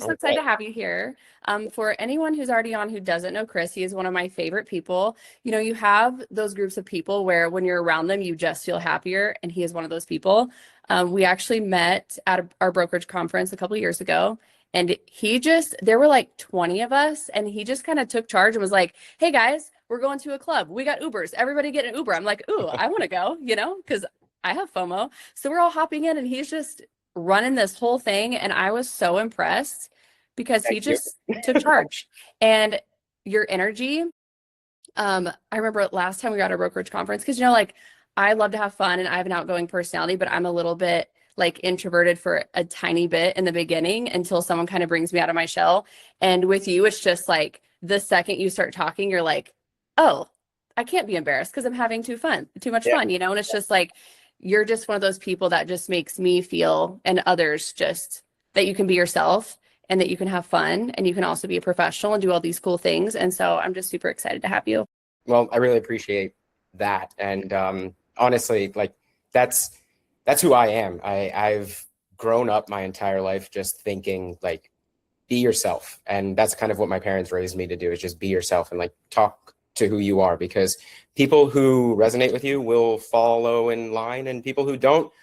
I'm so excited to have you here. For anyone who's already on who doesn't know Chris, he is one of my favorite people. You know, you have those groups of people where when you're around them, you just feel happier, and he is one of those people. We actually met at our brokerage conference a couple of years ago, and there were like 20 of us, and he just kind of took charge and was like, hey guys, we're going to a club. We got Ubers. Everybody get an Uber. I'm like, ooh, I want to go, because I have FOMO. So we're all hopping in, and he's just running this whole thing. And I was so impressed because he Thank you. just took charge. And your energy, I remember last time we were at a brokerage conference, because, like, I love to have fun and I have an outgoing personality, but I'm a little bit like introverted for a tiny bit in the beginning until someone kind of brings me out of my shell. And with you, it's just like the second you start talking, you're like, oh, I can't be embarrassed because I'm having too much Yeah. fun, and it's just like, you're just one of those people that just makes me feel, and others, just that you can be yourself and that you can have fun and you can also be a professional and do all these cool things. And so I'm just super excited to have you. Well, I really appreciate that. And honestly, like that's who I am. I've grown up my entire life just thinking like be yourself. And that's kind of what my parents raised me to do, is just be yourself and like talk to who you are, because people who resonate with you will follow in line and people who don't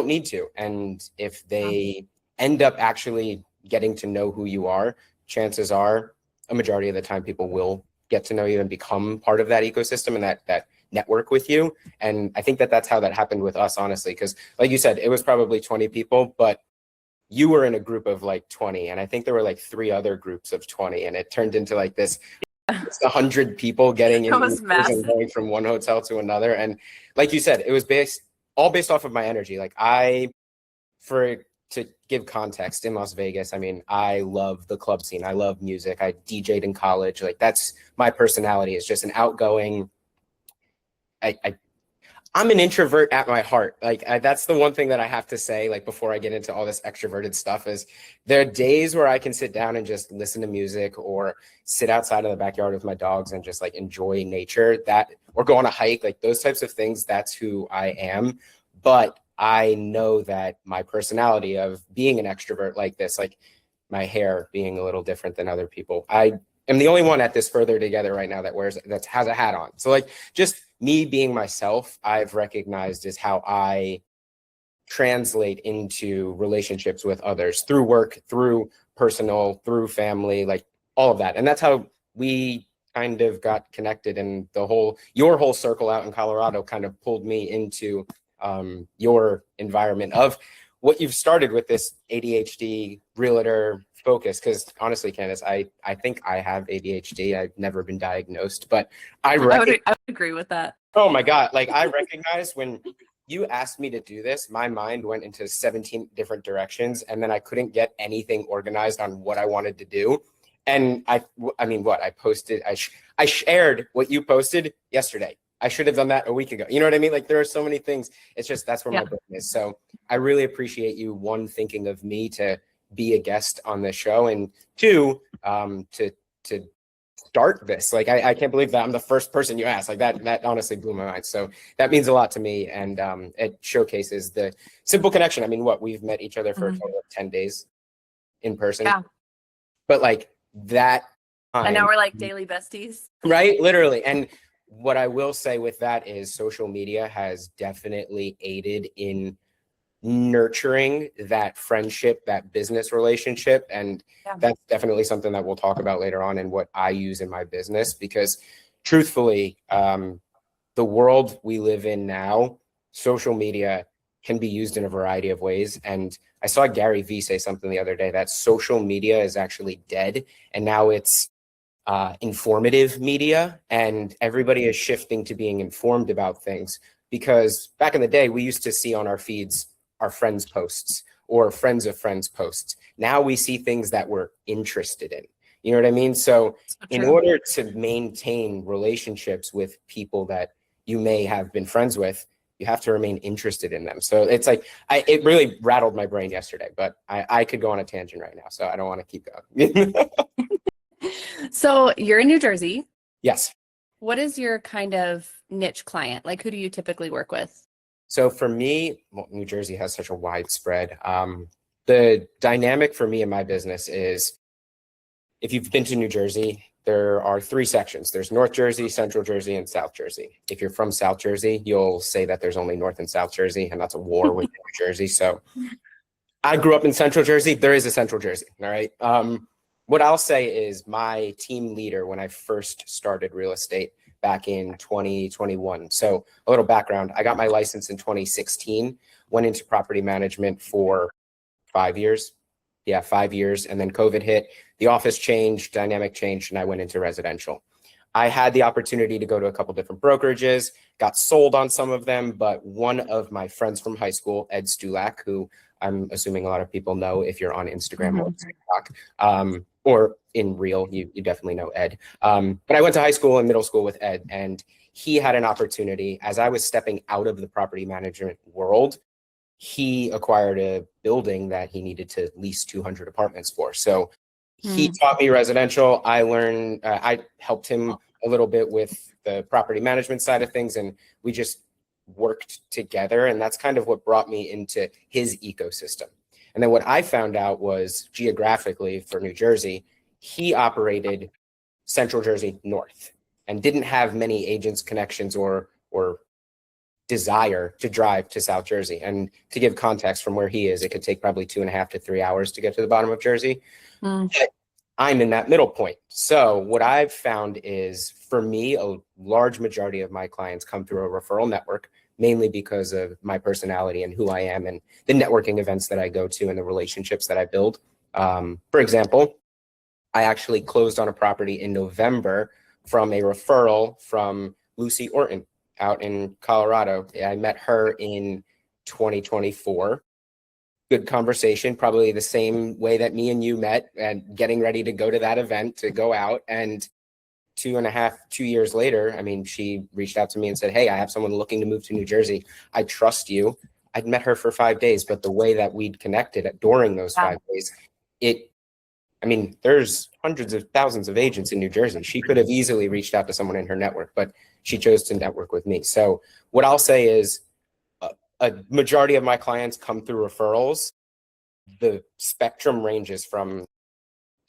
need to. And if they end up actually getting to know who you are, chances are a majority of the time people will get to know you and become part of that ecosystem and that network with you. And I think that's how that happened with us, honestly, because like you said, it was probably 20 people, but you were in a group of like 20, and I think there were like 3 other groups of 20, and it turned into like this 100 people getting in and going from one hotel to another. And like you said, it was all based off of my energy. Like to give context, in Las Vegas, I mean, I love the club scene. I love music. I DJ'd in college. Like that's my personality, is just an outgoing. I'm an introvert at my heart. Like that's the one thing that I have to say, like before I get into all this extroverted stuff, is there are days where I can sit down and just listen to music or sit outside of the backyard with my dogs and just like enjoy nature, or go on a hike, like those types of things. That's who I am. But I know that my personality of being an extrovert like this, like my hair being a little different than other people, I am the only one at this Further Together right now that has a hat on. So like just me being myself, I've recognized is how I translate into relationships with others, through work, through personal, through family, like all of that. And that's how we kind of got connected. And your whole circle out in Colorado kind of pulled me into your environment of what you've started with this ADHD realtor focus. Because honestly, Candace, I think I have ADHD. I've never been diagnosed, but I would agree with that. Oh my God. Like I recognize when you asked me to do this, my mind went into 17 different directions, and then I couldn't get anything organized on what I wanted to do. And I mean, what I posted, I shared what you posted yesterday. I should have done that a week ago. You know what I mean? Like there are so many things. It's just, that's where my brain is. So I really appreciate you, one, thinking of me to be a guest on this show, and 2, to start this. Like I can't believe that I'm the first person you asked. Like that honestly blew my mind. So that means a lot to me, and it showcases the simple connection. I mean, we've met each other for a total of 10 days in person. Yeah. But like that time, and now we're like daily besties. Right? Literally. And what I will say with that is social media has definitely aided in nurturing that friendship, that business relationship. And that's definitely something that we'll talk about later on, and what I use in my business, because truthfully, the world we live in now, social media can be used in a variety of ways. And I saw Gary Vee say something the other day that social media is actually dead, and now it's informative media, and everybody is shifting to being informed about things. Because back in the day, we used to see on our feeds our friends' posts or friends of friends' posts. Now we see things that we're interested in. You know what I mean? So in order to maintain relationships with people that you may have been friends with, you have to remain interested in them. So it's like, it really rattled my brain yesterday, but I could go on a tangent right now, so I don't want to keep going. So you're in New Jersey. Yes. What is your kind of niche client? Like, who do you typically work with? So for me, New Jersey has such a widespread, the dynamic for me in my business is, if you've been to New Jersey, there are three sections. There's North Jersey, Central Jersey, and South Jersey. If you're from South Jersey, you'll say that there's only North and South Jersey, and that's a war with New Jersey. So I grew up in Central Jersey. There is a Central Jersey. All right. What I'll say is, my team leader, when I first started real estate back in 2021. So a little background, I got my license in 2016, went into property management for 5 years. Yeah, 5 years. And then COVID hit, the office changed, dynamic changed, and I went into residential. I had the opportunity to go to a couple different brokerages, got sold on some of them, but one of my friends from high school, Ed Stulak, who I'm assuming a lot of people know if you're on Instagram or TikTok, or in real, you definitely know Ed. But I went to high school and middle school with Ed, and he had an opportunity as I was stepping out of the property management world. He acquired a building that he needed to lease 200 apartments for. So he taught me residential. I learned, I helped him a little bit with the property management side of things, and we just worked together. And that's kind of what brought me into his ecosystem. And then what I found out was, geographically for New Jersey, he operated Central Jersey North and didn't have many agents, connections, or desire to drive to South Jersey. And to give context from where he is, it could take probably 2.5 to 3 hours to get to the bottom of Jersey. But I'm in that middle point. So what I've found is, for me, a large majority of my clients come through a referral network, mainly because of my personality and who I am and the networking events that I go to and the relationships that I build. For example, I actually closed on a property in November from a referral from Lucy Orton out in Colorado. I met her in 2024. Good conversation, probably the same way that me and you met, and getting ready to go to that event to go out. And 2 years later, I mean, she reached out to me and said, "Hey, I have someone looking to move to New Jersey. I trust you." I'd met her for 5 days, but the way that we'd connected during those 5 days, I mean, there's hundreds of thousands of agents in New Jersey. She could have easily reached out to someone in her network, but she chose to network with me. So what I'll say is, a majority of my clients come through referrals. The spectrum ranges from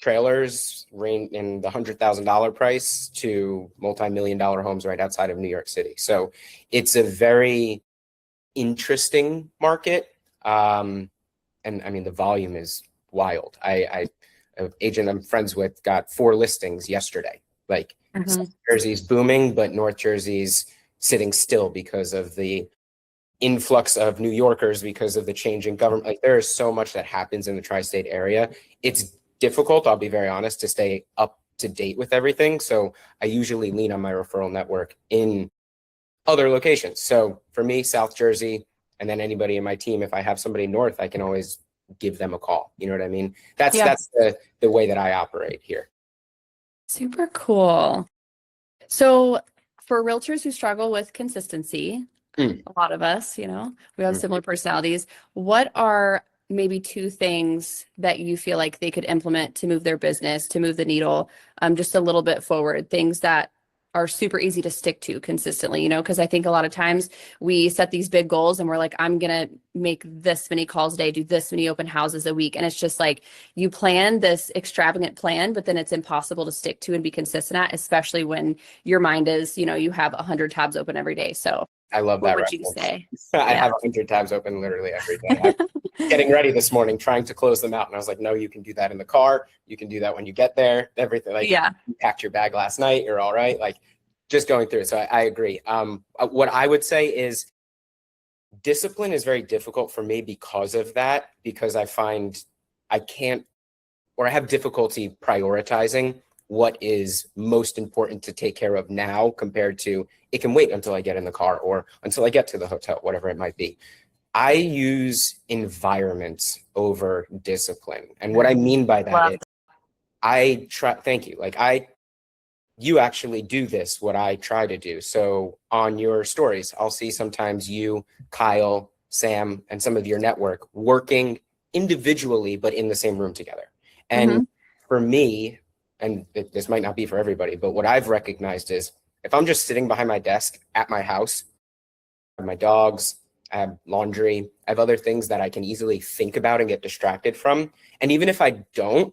trailers in the $100,000 price to multi-million-dollar homes right outside of New York City. So it's a very interesting market. And I mean, the volume is wild. An agent I'm friends with got 4 listings yesterday. Like, South Jersey's booming, but North Jersey's sitting still because of the influx of New Yorkers, because of the change in government. Like, there is so much that happens in the tri-state area. It's difficult, I'll be very honest, to stay up to date with everything. So I usually lean on my referral network in other locations. So for me, South Jersey, and then anybody in my team, if I have somebody north, I can always give them a call. You know what I mean? That's the way that I operate here. Super cool. So for realtors who struggle with consistency, a lot of us, we have similar personalities. What are maybe 2 things that you feel like they could implement to move their business, to move the needle, just a little bit forward, things that are super easy to stick to consistently, because I think a lot of times we set these big goals and we're like, I'm going to make this many calls a day, do this many open houses a week. And it's just like, you plan this extravagant plan, but then it's impossible to stick to and be consistent at, especially when your mind is, you have 100 tabs open every day. So I love what that. would you say? I have 100 tabs open literally every day. Getting ready this morning, trying to close them out. And I was like, no, you can do that in the car. You can do that when you get there. Everything. Like, you packed your bag last night. You're all right. Like, just going through it. So I agree. What I would say is, discipline is very difficult for me because of that, because I find I can't, or I have difficulty prioritizing what is most important to take care of now compared to, it can wait until I get in the car or until I get to the hotel, whatever it might be. I use environments over discipline. And what I mean by that is, I try, thank you. Like, you actually do this, what I try to do. So on your stories, I'll see sometimes you, Kyle, Sam, and some of your network working individually, but in the same room together. And for me, and this might not be for everybody, but what I've recognized is, if I'm just sitting behind my desk at my house, my dogs, I have laundry, I have other things that I can easily think about and get distracted from. And even if I don't,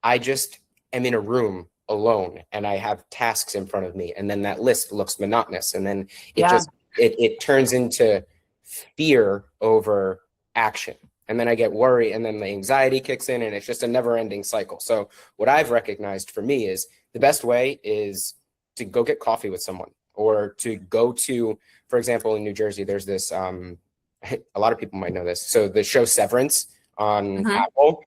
I just am in a room alone and I have tasks in front of me. And then that list looks monotonous. And then it Yeah. just, it turns into fear over action. And then I get worried and then the anxiety kicks in and it's just a never ending cycle. So what I've recognized for me is the best way is to go get coffee with someone or to go to, for example, in New Jersey, there's this, a lot of people might know this. So the show Severance on Apple,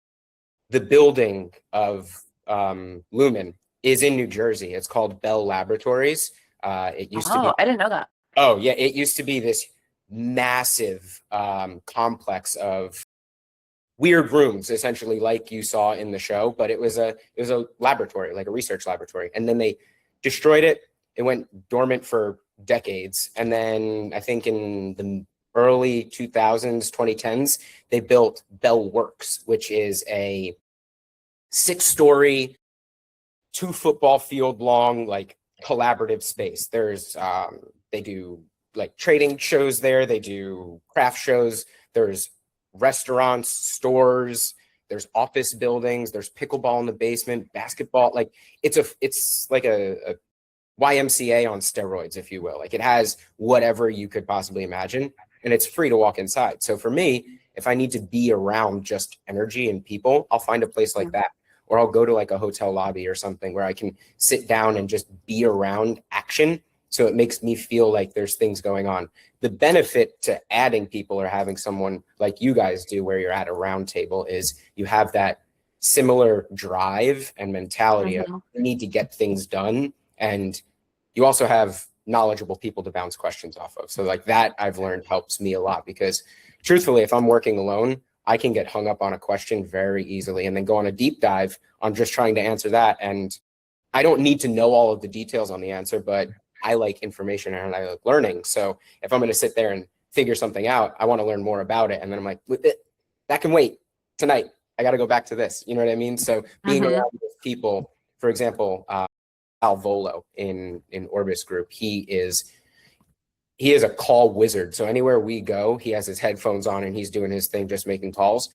the building of Lumen is in New Jersey. It's called Bell Laboratories. It used to be. Oh, I didn't know that. Oh yeah, it used to be this massive complex of weird rooms, essentially like you saw in the show, but it was a laboratory, like a research laboratory. And then they destroyed it. It went dormant for decades. And then I think in the early 2000s, 2010s, they built Bell Works, which is a 6-story, 2 football field long, like collaborative space. There's they do like trading shows there. They do craft shows. There's restaurants, stores, there's office buildings, there's pickleball in the basement, basketball. Like it's like a YMCA on steroids, if you will. Like it has whatever you could possibly imagine, and it's free to walk inside. So for me, if I need to be around just energy and people, I'll find a place like that. Or I'll go to like a hotel lobby or something where I can sit down and just be around action. So it makes me feel like there's things going on. The benefit to adding people or having someone like you guys do where you're at a round table is you have that similar drive and mentality of you need to get things done. And you also have knowledgeable people to bounce questions off of. So like that I've learned helps me a lot because truthfully, if I'm working alone, I can get hung up on a question very easily and then go on a deep dive on just trying to answer that. And I don't need to know all of the details on the answer, but I like information and I like learning. So if I'm going to sit there and figure something out, I want to learn more about it. And then I'm like, that can wait tonight. I got to go back to this. You know what I mean? So being around with people, for example, Al Volo in Orbis Group, he is a call wizard. So anywhere we go, he has his headphones on and he's doing his thing, just making calls.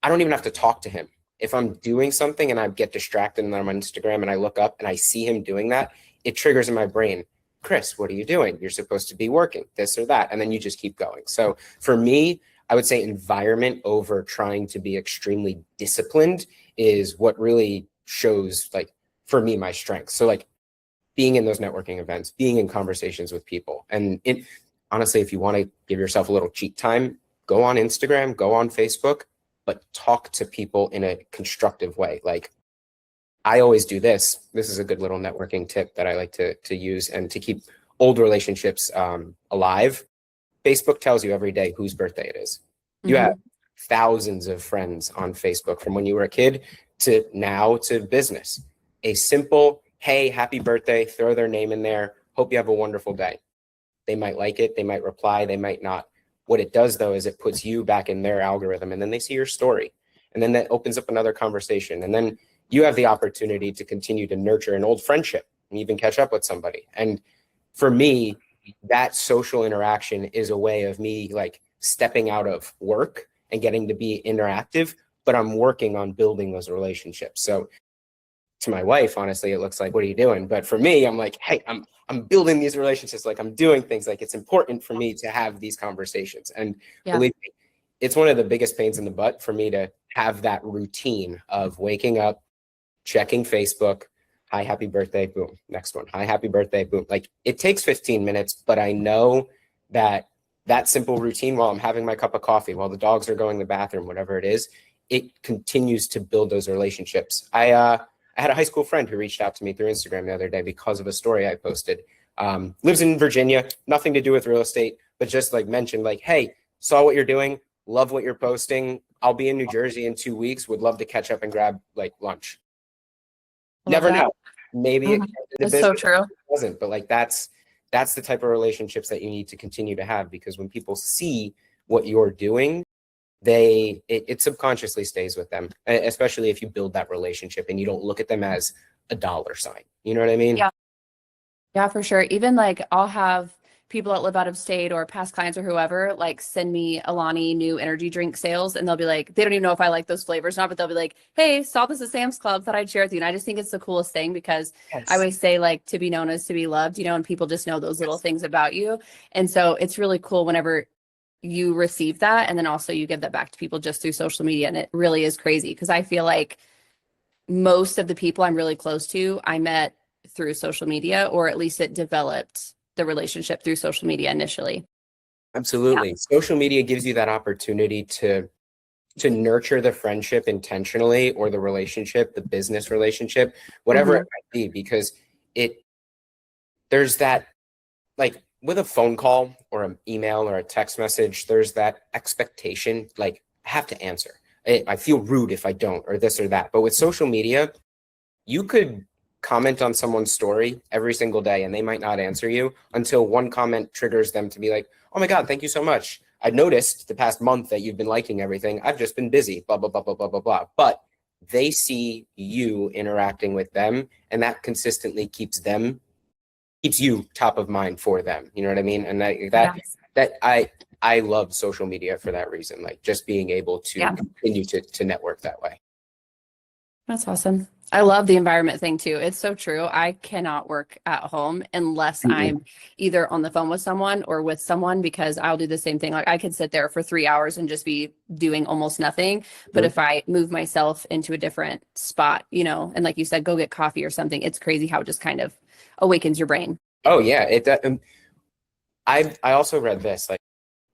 I don't even have to talk to him. If I'm doing something and I get distracted and I'm on Instagram and I look up and I see him doing that, it triggers in my brain, Chris, what are you doing? You're supposed to be working this or that. And then you just keep going. So for me, I would say environment over trying to be extremely disciplined is what really shows, like, for me, my strengths. So like being in those networking events, being in conversations with people. And honestly, if you want to give yourself a little cheat time, go on Instagram, go on Facebook, but talk to people in a constructive way. Like I always do this. This is a good little networking tip that I like to use and to keep old relationships alive. Facebook tells you every day whose birthday it is. You have thousands of friends on Facebook from when you were a kid to now to business. A simple, hey, happy birthday, throw their name in there. Hope you have a wonderful day. They might like it. They might reply. They might not. What it does, though, is it puts you back in their algorithm, and then they see your story. And then that opens up another conversation. And then you have the opportunity to continue to nurture an old friendship and even catch up with somebody. And for me, that social interaction is a way of me like stepping out of work and getting to be interactive, but I'm working on building those relationships. So to my wife, honestly, it looks like, what are you doing? But for me, I'm like, hey, I'm building these relationships. Like I'm doing things. Like it's important for me to have these conversations. And believe me, it's one of the biggest pains in the butt for me to have that routine of waking up, checking Facebook. Hi, happy birthday, boom. Next one. Hi, happy birthday, boom. Like it takes 15 minutes, but I know that that simple routine while I'm having my cup of coffee, while the dogs are going to the bathroom, whatever it is, it continues to build those relationships. I had a high school friend who reached out to me through Instagram the other day because of a story I posted. Lives in Virginia, nothing to do with real estate, but just like mentioned like, hey, saw what you're doing, love what you're posting. I'll be in New Jersey in 2 weeks. Would love to catch up and grab like lunch. Never know. Maybe it's so true. It wasn't, but like that's the type of relationships that you need to continue to have, because when people see what you're doing, it subconsciously stays with them, especially if you build that relationship and you don't look at them as a dollar sign. You know what I mean? Yeah, for sure. Even like I'll have people that live out of state or past clients or whoever, like send me Alani new energy drink sales, and they'll be like, they don't even know if I like those flavors or not, but they'll be like, hey, saw this at Sam's Club, thought I'd share with you. And I just think it's the coolest thing, because I Yes. always say, like, to be known is to be loved, and people just know those little things about you. And so it's really cool whenever you receive that, and then also you give that back to people just through social media. And it really is crazy, because I feel like most of the people I'm really close to, I met through social media, or at least it developed the relationship through social media initially. Absolutely. Social media gives you that opportunity to nurture the friendship intentionally, or the relationship, the business relationship, whatever it might be, because there's that, like with a phone call or an email or a text message, there's that expectation, like I have to answer. I feel rude if I don't, or this or that. But with social media, you could comment on someone's story every single day and they might not answer you until one comment triggers them to be like, oh my God, thank you so much. I noticed the past month that you've been liking everything. I've just been busy, blah, blah, blah, blah, blah, blah, blah. But they see you interacting with them, and that consistently keeps you top of mind for them. You know what I mean? And I love social media for that reason, like just being able to continue to network that way. That's awesome. I love the environment thing too. It's so true. I cannot work at home unless I'm either on the phone with someone or with someone, because I'll do the same thing. Like I could sit there for 3 hours and just be doing almost nothing. But if I move myself into a different spot, and like you said, go get coffee or something, it's crazy how it just kind of awakens your brain. Oh yeah. I also read this, like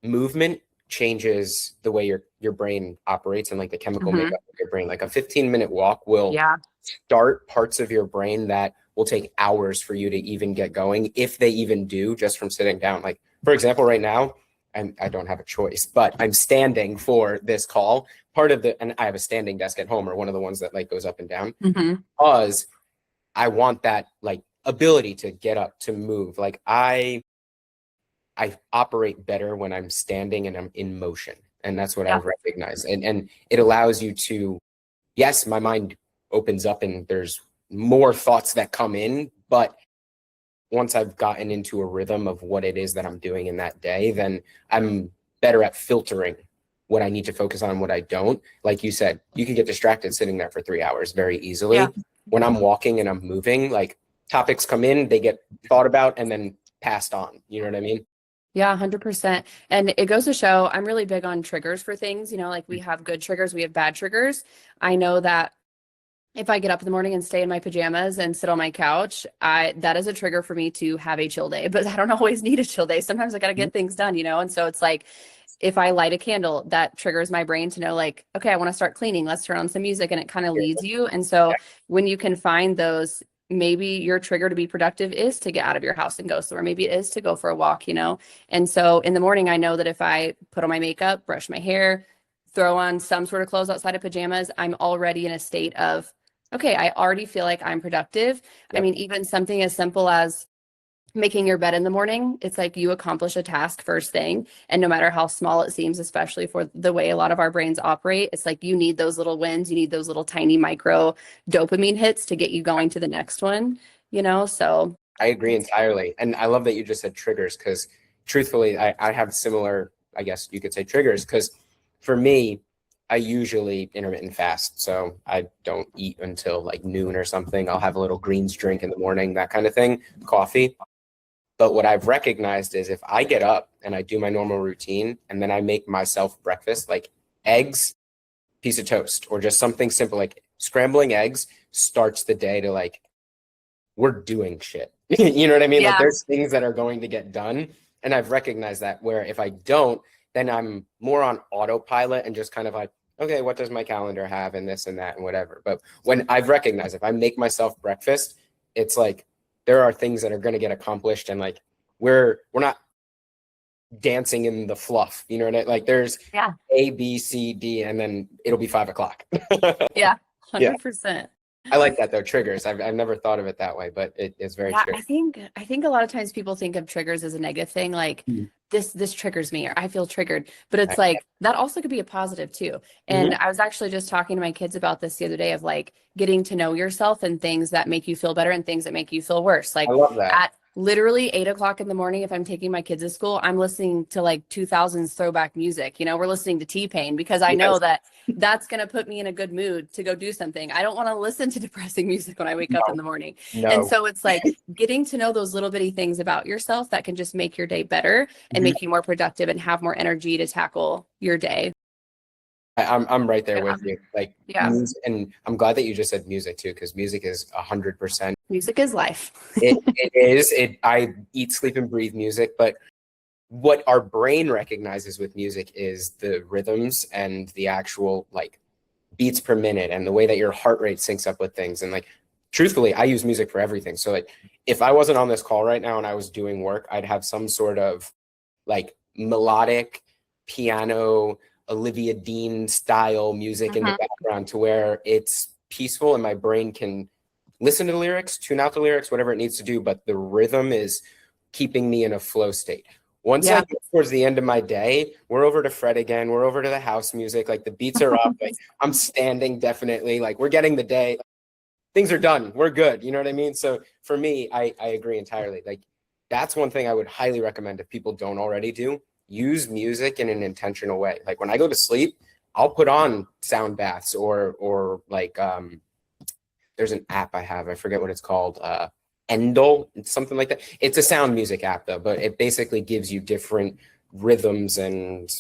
movement changes the way your brain operates, and like the chemical makeup of your brain. Like a 15-minute walk will start parts of your brain that will take hours for you to even get going, if they even do, just from sitting down. Like for example, right now, I don't have a choice, but I'm standing for this call. And I have a standing desk at home, or one of the ones that like goes up and down, because I want that like ability to get up, to move. Like I operate better when I'm standing and I'm in motion. And that's what I've recognized. And it allows you to, yes, my mind opens up and there's more thoughts that come in. But once I've gotten into a rhythm of what it is that I'm doing in that day, then I'm better at filtering what I need to focus on and what I don't. Like you said, you can get distracted sitting there for 3 hours very easily. When I'm walking and I'm moving, like topics come in, they get thought about and then passed on. You know what I mean? Yeah, 100%. And it goes to show I'm really big on triggers for things. Like we have good triggers, we have bad triggers. I know that if I get up in the morning and stay in my pajamas and sit on my couch, that is a trigger for me to have a chill day. But I don't always need a chill day. Sometimes I got to get things done, And so it's like, if I light a candle, that triggers my brain to know, like, okay, I want to start cleaning. Let's turn on some music, and it kind of leads you. And so when you can find those, maybe your trigger to be productive is to get out of your house and go somewhere. Maybe it is to go for a walk, And so in the morning, I know that if I put on my makeup, brush my hair, throw on some sort of clothes outside of pajamas, I'm already in a state of, okay, I already feel like I'm productive. I mean, even something as simple as making your bed in the morning, it's like you accomplish a task first thing. And no matter how small it seems, especially for the way a lot of our brains operate, it's like you need those little wins. You need those little tiny micro dopamine hits to get you going to the next one, So I agree entirely. And I love that you just said triggers, because truthfully, I have similar, I guess you could say, triggers, because for me, I usually intermittent fast. So I don't eat until like noon or something. I'll have a little greens drink in the morning, that kind of thing, coffee. But what I've recognized is if I get up and I do my normal routine and then I make myself breakfast, like eggs, piece of toast, or just something simple, like scrambling eggs starts the day to like, we're doing shit. You know what I mean? Like there's things that are going to get done. And I've recognized that, where if I don't, then I'm more on autopilot and just kind of like, okay, what does my calendar have, and this and that and whatever. But when I've recognized, if I make myself breakfast, it's like, there are things that are going to get accomplished, and like we're not dancing in the fluff, you know what I mean? Like there's A, B, C, D, and then it'll be 5 o'clock. 100%. I like that though. Triggers. I've never thought of it that way, but it's very true. I think a lot of times people think of triggers as a negative thing, like this triggers me, or I feel triggered, but it's like that also could be a positive too. And I was actually just talking to my kids about this the other day, of like getting to know yourself and things that make you feel better and things that make you feel worse. Like I love that. literally 8 o'clock in the morning, if I'm taking my kids to school, I'm listening to like 2000s throwback music. We're listening to T-Pain because I know Yes. that that's going to put me in a good mood to go do something. I don't want to listen to depressing music when I wake up in No, the morning. And no. so it's like getting to know those little bitty things about yourself that can just make your day better and Mhm. make you more productive and have more energy to tackle your day. I'm right there Yeah. with you. Like Yeah. music, and I'm glad that you just said music too, because music is 100%. Music is life. It is. I eat, sleep, and breathe music, but what our brain recognizes with music is the rhythms and the actual like beats per minute and the way that your heart rate syncs up with things. And like, truthfully, I use music for everything. So like, if I wasn't on this call right now and I was doing work, I'd have some sort of like melodic piano, Olivia Dean style music in the Mhm. background to where it's peaceful and my brain can listen to the lyrics, tune out the lyrics, whatever it needs to do. But the rhythm is keeping me in a flow state. Once I Yeah. get towards the end of my day, we're over to Fred again. We're over to the house music. Like the beats are up. Like I'm standing definitely. Like we're getting the day. Things are done. We're good. You know what I mean? So for me, I agree entirely. Like that's one thing I would highly recommend if people don't already do. Use music in an intentional way. Like when I go to sleep, I'll put on sound baths or like there's an app I have. I forget what it's called. Endel, something like that. It's a sound music app though, but it basically gives you different rhythms and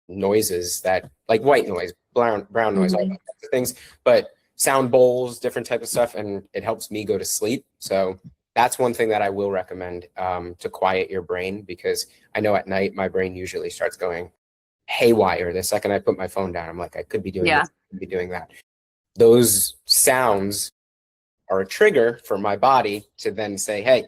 noises that like white noise, brown noise, all Mhm. that types of things, but sound bowls, different type of stuff, and it helps me go to sleep. So that's one thing that I will recommend to quiet your brain because I know at night my brain usually starts going haywire the second I put my phone down. I'm like, I could be doing Yeah. this, I could be doing that. Those sounds are a trigger for my body to then say, hey,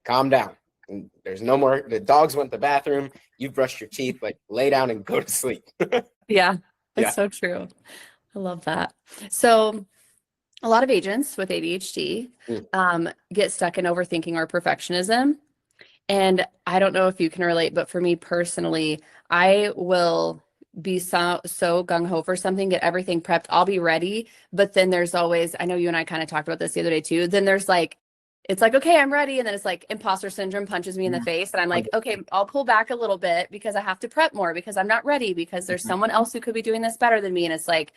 calm down. And there's no more, the dogs went to the bathroom, you've brushed your teeth, like lay down and go to sleep. Yeah. It's Yeah. so true. I love that. So a lot of agents with ADHD Mm. get stuck in overthinking or perfectionism. And I don't know if you can relate, but for me personally, I will be so gung ho for something, get everything prepped, I'll be ready. But then there's always, I know you and I kind of talked about this the other day too. Then there's like, it's like, okay, I'm ready. And then it's like imposter syndrome punches me in the face. And I'm like, okay, I'll pull back a little bit because I have to prep more because I'm not ready because there's someone else who could be doing this better than me. And it's like,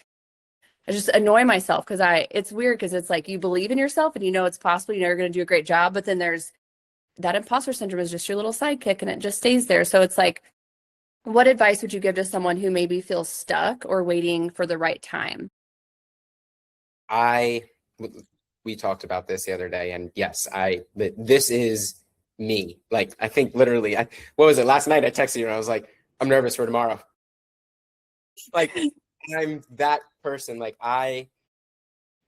I just annoy myself because it's weird because it's like you believe in yourself and you know it's possible, you know you're going to do a great job. But then there's that imposter syndrome is just your little sidekick and it just stays there. So it's like, what advice would you give to someone who maybe feels stuck or waiting for the right time? I we talked about this the other day, and yes, this is me. Like I think literally, what was it last night? I texted you and I was like, I'm nervous for tomorrow. Like I'm that person.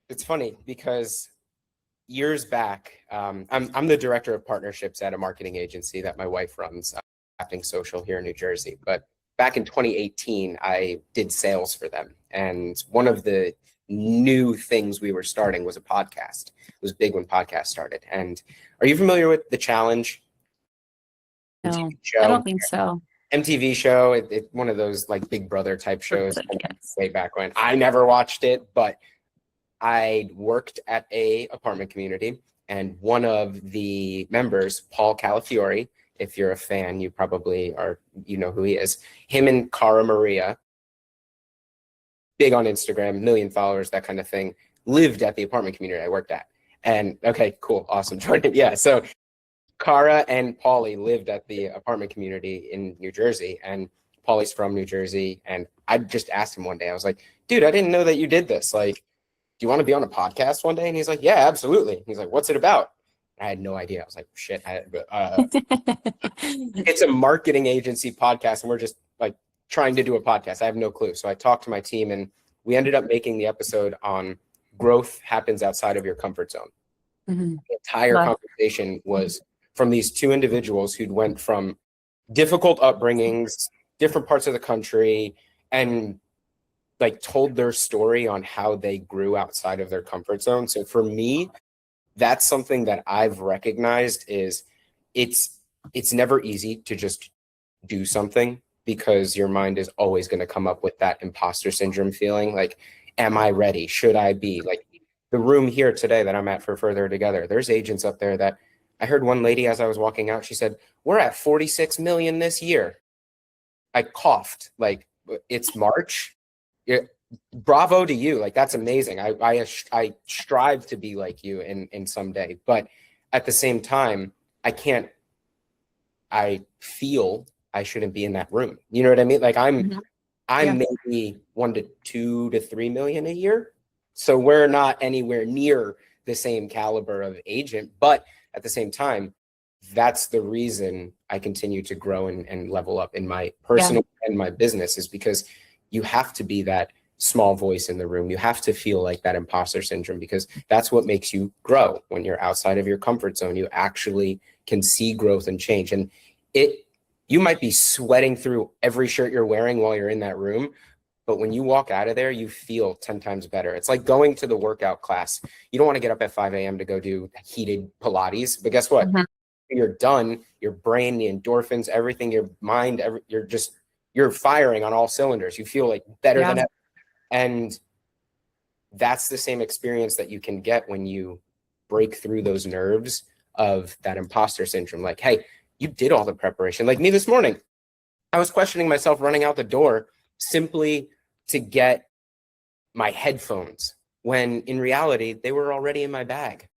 It's funny because years back, I'm the director of partnerships at a marketing agency that my wife runs, Acting Social here in New Jersey. But back in 2018, I did sales for them, and one of the new things we were starting was a podcast. It was big when podcast started. And are you familiar with The Challenge? No, MTV I show? don't think so. MTV show. One of those like Big Brother type shows Yes. way back when. I never watched it, but I worked at a apartment community, and one of the members, Paul Calafiore, if you're a fan, you probably are, you know who he is. Him and Cara Maria, big on Instagram, million followers, that kind of thing, lived at the apartment community I worked at. And okay, cool, awesome, Jordan. Yeah, so Cara and Paulie lived at the apartment community in New Jersey, and Paulie's from New Jersey. And I just asked him one day, I was like, dude, I didn't know that you did this. Like, do you want to be on a podcast one day? And he's like, yeah, absolutely. He's like, what's it about? I had no idea. I was like, shit. It's a marketing agency podcast, and we're just like trying to do a podcast. I have no clue. So I talked to my team, and we ended up making the episode on growth happens outside of your comfort zone. Mhm. The entire Love. conversation was from these two individuals who'd went from difficult upbringings, different parts of the country, and like told their story on how they grew outside of their comfort zone. So for me, that's something that I've recognized is it's it's never easy to just do something because your mind is always going to come up with that imposter syndrome feeling like, am I ready? Should I be? Like the room here today that I'm at for Further Together, there's agents up there that I heard one lady as I was walking out, she said, "We're at 46 million this year." I coughed, like, it's March. Bravo to you. Like, that's amazing. I strive to be like you in some day, but at the same time, I feel I shouldn't be in that room. You know what I mean? Like, I'm maybe 1 to 2 to 3 million a year. So we're not anywhere near the same caliber of agent, but at the same time, that's the reason I continue to grow and level up in my personal and my business, is because you have to be that small voice in the room. You have to feel like that imposter syndrome, because that's what makes you grow. When you're outside of your comfort zone, you actually can see growth and change. And you might be sweating through every shirt you're wearing while you're in that room, but when you walk out of there, you feel 10 times better. It's like going to the workout class. You don't want to get up at 5 a.m. to go do heated Pilates, but guess what? You're done, your brain, the endorphins, everything, your mind, you're firing on all cylinders. You feel like better than ever. And that's the same experience that you can get when you break through those nerves of that imposter syndrome. Like, hey, you did all the preparation. Like me this morning, I was questioning myself running out the door simply to get my headphones, when in reality, they were already in my bag.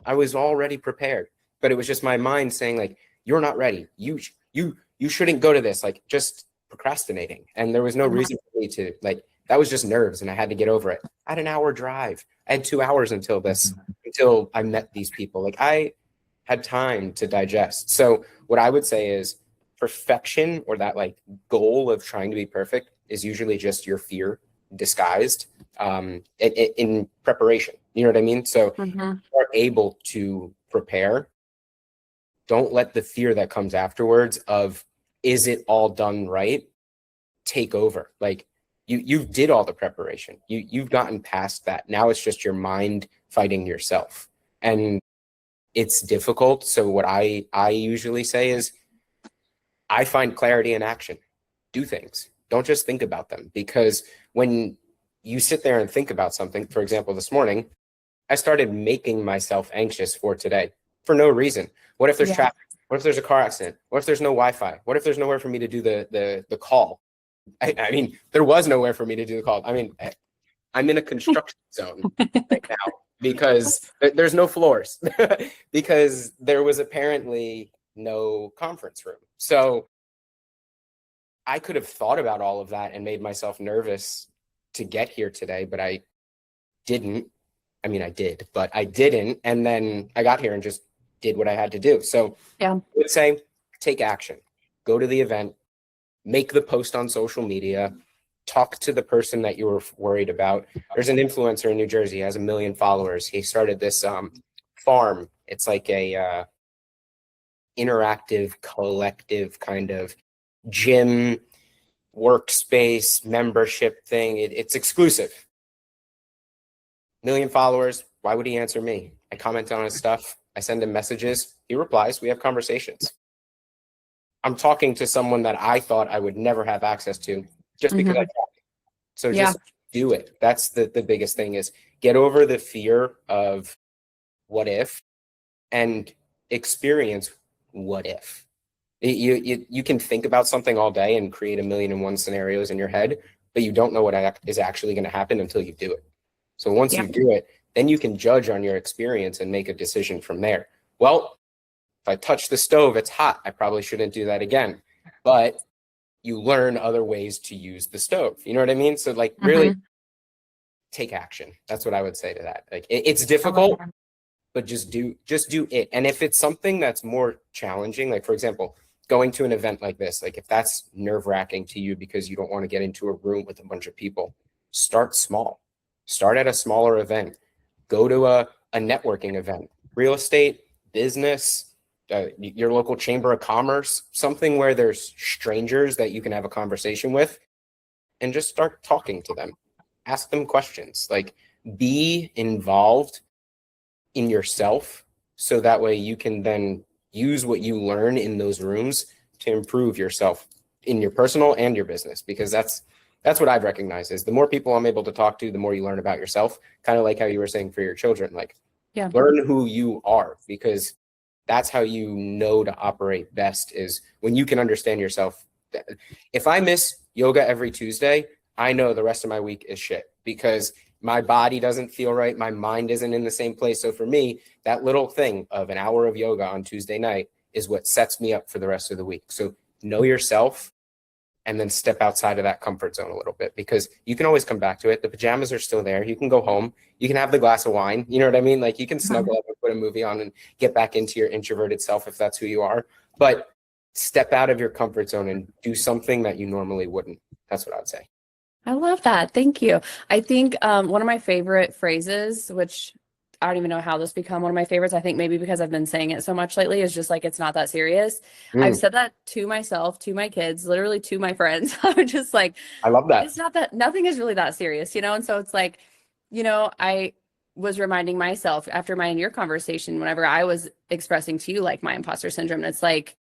I was already prepared, but it was just my mind saying, like, you're not ready. You shouldn't go to this, like, just procrastinating. And there was no reason for me to, like, that was just nerves, and I had to get over it. I had an hour drive. I had 2 hours until I met these people. Like, I had time to digest. So what I would say is perfection, or that like goal of trying to be perfect, is usually just your fear disguised in preparation. You know what I mean? So you are able to prepare. Don't let the fear that comes afterwards of, is it all done right, take over. Like, you did all the preparation. You've gotten past that. Now it's just your mind fighting yourself. And it's difficult. So what I usually say is, I find clarity in action. Do things. Don't just think about them. Because when you sit there and think about something, for example, this morning, I started making myself anxious for today for no reason. What if there's traffic? What if there's a car accident? What if there's no Wi-Fi? What if there's nowhere for me to do the call? I mean, there was nowhere for me to do the call. I mean, I'm in a construction zone right now because there's no floors because there was apparently no conference room. So I could have thought about all of that and made myself nervous to get here today, but I didn't. I mean, I did, but I didn't. And then I got here and just did what I had to do. So I would say, take action, go to the event, make the post on social media, talk to the person that you were worried about. There's an influencer in New Jersey, he has 1 million followers. He started this farm. It's like a interactive, collective kind of gym, workspace, membership thing. It's exclusive. 1 million followers. Why would he answer me? I comment on his stuff. I send him messages. He replies. We have conversations. I'm talking to someone that I thought I would never have access to just because I talk. So just do it. That's the biggest thing, is get over the fear of what if and experience what if. You can think about something all day and create 1,000,001 scenarios in your head, but you don't know what is actually going to happen until you do it. So once you do it, then you can judge on your experience and make a decision from there. Well, if I touch the stove, it's hot. I probably shouldn't do that again. But you learn other ways to use the stove. You know what I mean? So like really take action. That's what I would say to that. Like it's difficult, but just do it. And if it's something that's more challenging, like for example, going to an event like this, like if that's nerve-wracking to you because you don't want to get into a room with a bunch of people, start small. Start at a smaller event. Go to a networking event, real estate, business, your local chamber of commerce, something where there's strangers that you can have a conversation with, and just start talking to them. Ask them questions. Like, be involved in yourself, so that way you can then use what you learn in those rooms to improve yourself in your personal and your business, because that's what I've recognized is the more people I'm able to talk to, the more you learn about yourself, kind of like how you were saying for your children, like learn who you are, because That's how you know to operate best, is when you can understand yourself. If I miss yoga every Tuesday, I know the rest of my week is shit because my body doesn't feel right. My mind isn't in the same place. So for me, that little thing of an hour of yoga on Tuesday night is what sets me up for the rest of the week. So know yourself and then step outside of that comfort zone a little bit, because you can always come back to it. The pajamas are still there. You can go home. You can have the glass of wine. You know what I mean? Like you can snuggle up and put a movie on and get back into your introverted self if that's who you are. But step out of your comfort zone and do something that you normally wouldn't. That's what I would say. I love that. Thank you. I think one of my favorite phrases, which I don't even know how this become one of my favorites. I think maybe because I've been saying it so much lately, is just like, it's not that serious. I've Mm, said that to myself, to my kids, literally to my friends. I'm just like, I love that. it's not that, nothing is really that serious, you know? And so it's like, I was reminding myself after my and your conversation, whenever I was expressing to you like my imposter syndrome, and it's like,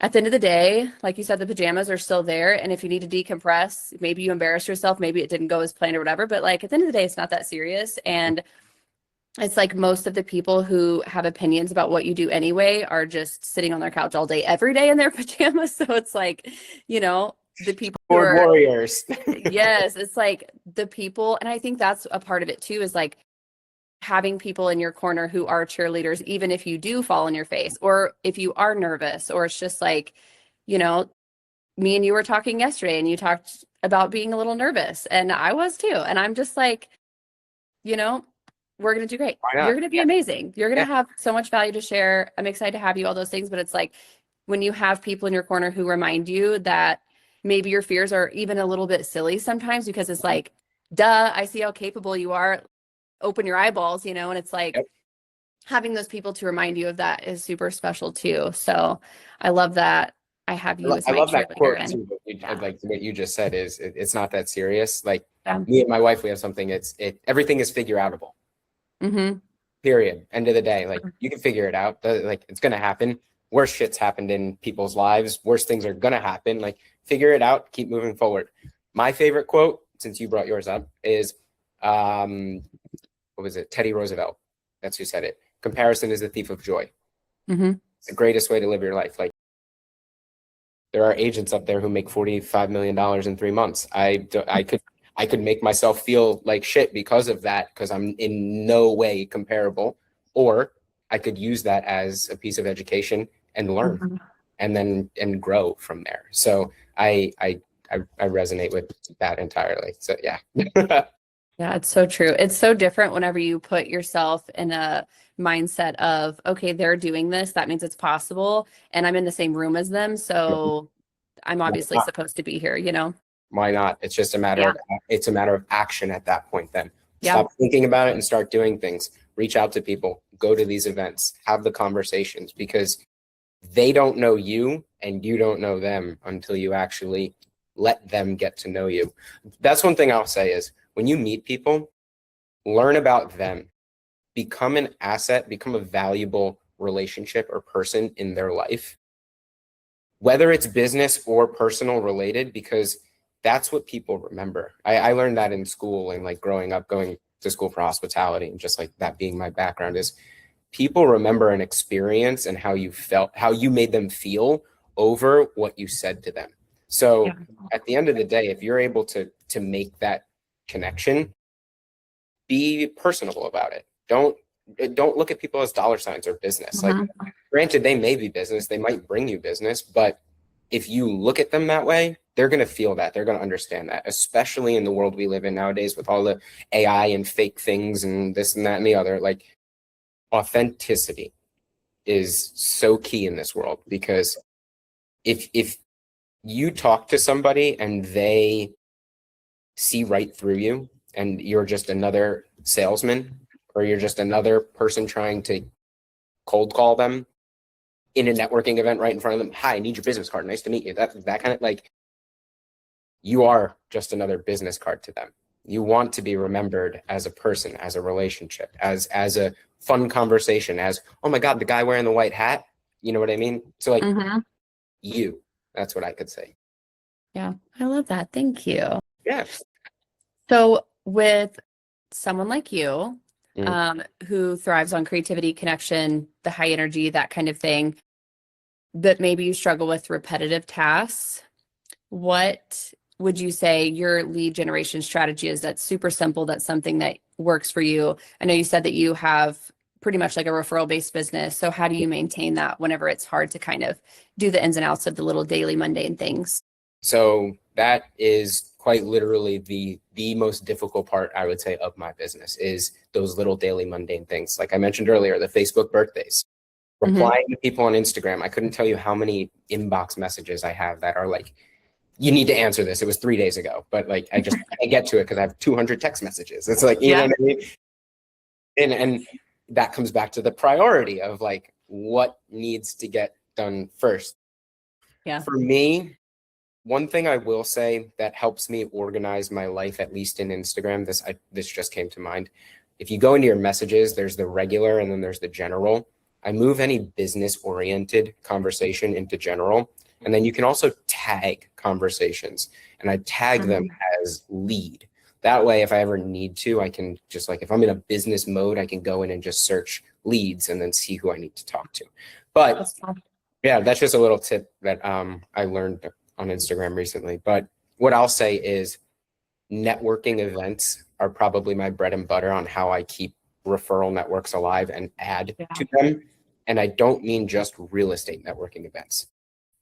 at the end of the day, like you said, the pajamas are still there. And if you need to decompress, maybe you embarrassed yourself, maybe it didn't go as planned or whatever. But like at the end of the day, it's not that serious. And it's like most of the people who have opinions about what you do anyway are just sitting on their couch all day, every day in their pajamas. So it's like, the people who Board are, warriors. yes, it's like the people. And I think that's a part of it too, is like having people in your corner who are cheerleaders, even if you do fall on your face or if you are nervous, or it's just like, you know, me and you were talking yesterday and you talked about being a little nervous and I was too. And I'm just like, you know, we're going to do great. Why You're not? going to be Yeah. amazing. You're going Yeah. to have so much value to share. I'm excited to have you, all those things. But it's like when you have people in your corner who remind you that maybe your fears are even a little bit silly sometimes, because it's like, duh, I see how capable you are. Open your eyeballs, and it's like Yep. having those people to remind you of that is super special too. So I love that I have you as I my love that cheerleader. quote And too. yeah, Like what you just said is it's not that serious. Like yeah. me and my wife, we have something. Everything is figure outable. Mm-hmm. Period. End of the day, like you can figure it out. Like it's gonna happen. Worse shit's happened in people's lives. Worse things are gonna happen. Like figure it out. Keep moving forward. My favorite quote, since you brought yours up, is what was it? Teddy Roosevelt. That's who said it. Comparison is the thief of joy. Mm-hmm. It's the greatest way to live your life. Like there are agents up there who make $45 million in 3 months. I could make myself feel like shit because of that, because I'm in no way comparable. Or I could use that as a piece of education and learn Mm-hmm. and grow from there. So I resonate with that entirely. So yeah. Yeah, it's so true. It's so different whenever you put yourself in a mindset of, okay, they're doing this, that means it's possible, and I'm in the same room as them, so I'm obviously supposed to be here. Why not? It's just a matter Yeah. of it's a matter of action at that point then. Yeah. Stop thinking about it and start doing things. Reach out to people, go to these events, have the conversations, because they don't know you and you don't know them until you actually let them get to know you. That's one thing I'll say is when you meet people, learn about them, become an asset, become a valuable relationship or person in their life, whether it's business or personal related, because that's what people remember. I learned that in school and like growing up, going to school for hospitality, and just like that being my background, is people remember an experience and how you felt, how you made them feel over what you said to them. Yeah. So at the end of the day, if you're able to make that connection, be personable about it. Don't look at people as dollar signs or business. Like Mhm. granted, they may be business, they might bring you business, but if you look at them that way, they're going to feel that. They're going to understand that, especially in the world we live in nowadays with all the AI and fake things and this and that and the other. Like authenticity is so key in this world, because if you talk to somebody and they see right through you and you're just another salesman, or you're just another person trying to cold call them in a networking event right in front of them, hi, I need your business card, nice to meet you, that kind of, like, you are just another business card to them. You want to be remembered as a person, as a relationship, as a fun conversation, as, oh my god, the guy wearing the white hat, you know what I mean? So like, Mhm. that's what I could say. Yeah, I love that. Thank you. Yeah. So with someone like you, who thrives on creativity, connection, the high energy, that kind of thing, but maybe you struggle with repetitive tasks, what would you say your lead generation strategy is that's super simple, that's something that works for you? I know you said that you have pretty much like a referral based business. So how do you maintain that whenever it's hard to kind of do the ins and outs of the little daily mundane things? So that is quite literally the most difficult part, I would say, of my business is those little daily mundane things. Like I mentioned earlier, the Facebook birthdays, replying to people on Instagram. I couldn't tell you how many inbox messages I have that are like, you need to answer this. It was 3 days ago, but like I just can't get to it because I have 200 text messages. It's like, you know what I mean? And that comes back to the priority of like what needs to get done first. Yeah. For me, one thing I will say that helps me organize my life, at least in Instagram, this just came to mind. If you go into your messages, there's the regular and then there's the general. I move any business-oriented conversation into general. And then you can also tag conversations. And I tag them as lead. That way, if I ever need to, I can just like, if I'm in a business mode, I can go in and just search leads and then see who I need to talk to. But yeah, that's just a little tip that I learned on Instagram recently. But what I'll say is networking events are probably my bread and butter on how I keep referral networks alive and add to them. And I don't mean just real estate networking events.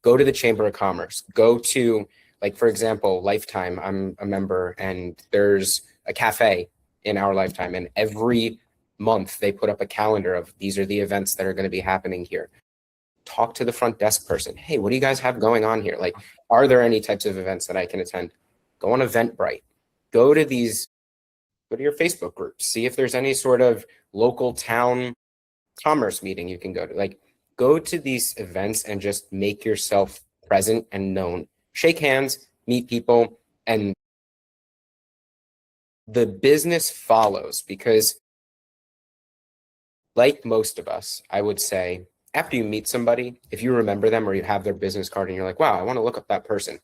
Go to the Chamber of Commerce, go to, like, for example, Lifetime. I'm a member and there's a cafe in our Lifetime. And every month they put up a calendar of these are the events that are going to be happening here. Talk to the front desk person. Hey, what do you guys have going on here? Like, are there any types of events that I can attend? Go on Eventbrite. Go to your Facebook groups. See if there's any sort of local town commerce meeting you can go to. Like, go to these events and just make yourself present and known. Shake hands, meet people, and the business follows because, like most of us, I would say, after you meet somebody, if you remember them or you have their business card and you're like, wow, I want to look up that person.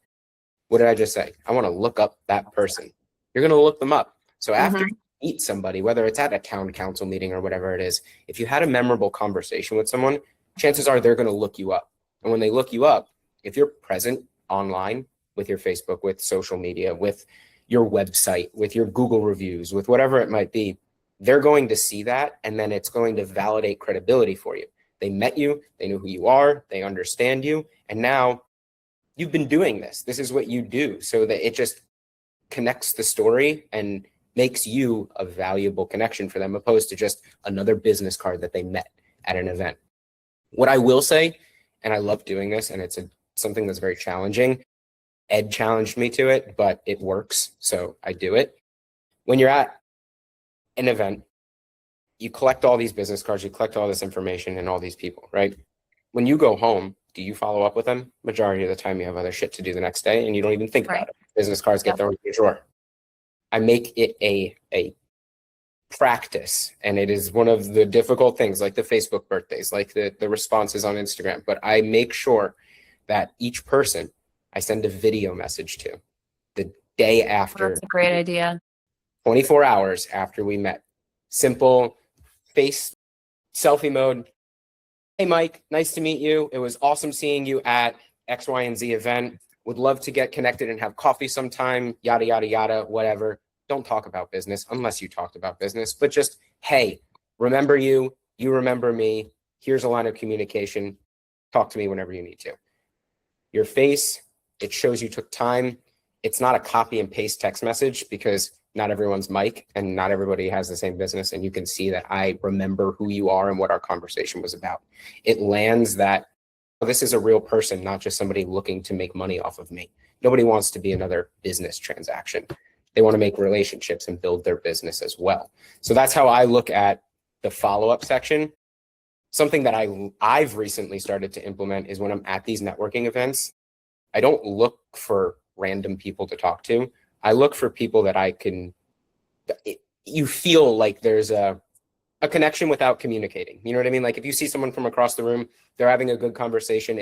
What did I just say? I want to look up that person. You're going to look them up. So after you meet somebody, whether it's at a town council meeting or whatever it is, if you had a memorable conversation with someone, chances are they're going to look you up. And when they look you up, if you're present online with your Facebook, with social media, with your website, with your Google reviews, with whatever it might be, they're going to see that. And then it's going to validate credibility for you. They met you, they know who you are, they understand you. And now you've been doing this. This is what you do. So that it just connects the story and makes you a valuable connection for them, opposed to just another business card that they met at an event. What I will say, and I love doing this, and it's something that's very challenging. Ed challenged me to it, but it works. So I do it. When you're at an event, you collect all these business cards, you collect all this information and all these people, right? When you go home, do you follow up with them? Majority of the time you have other shit to do the next day and you don't even think about it. Business cards get thrown in your drawer. I make it a practice, and it is one of the difficult things, like the Facebook birthdays, like the responses on Instagram, but I make sure that each person I send a video message to the day after. That's a great idea. 24 hours after we met. Simple face selfie mode. Hey, Mike, nice to meet you. It was awesome seeing you at X, Y, and Z event. Would love to get connected and have coffee sometime, yada, yada, yada, whatever. Don't talk about business unless you talked about business, but just, hey, remember you, you remember me. Here's a line of communication. Talk to me whenever you need to. Your face, it shows you took time. It's not a copy and paste text message because not everyone's Mike and not everybody has the same business. And you can see that I remember who you are and what our conversation was about. It lands that this is a real person, not just somebody looking to make money off of me. Nobody wants to be another business transaction. They want to make relationships and build their business as well. So that's how I look at the follow-up section. Something that I've recently started to implement is when I'm at these networking events, I don't look for random people to talk to. I look for people that you feel like there's a connection without communicating. You know what I mean? Like if you see someone from across the room, they're having a good conversation.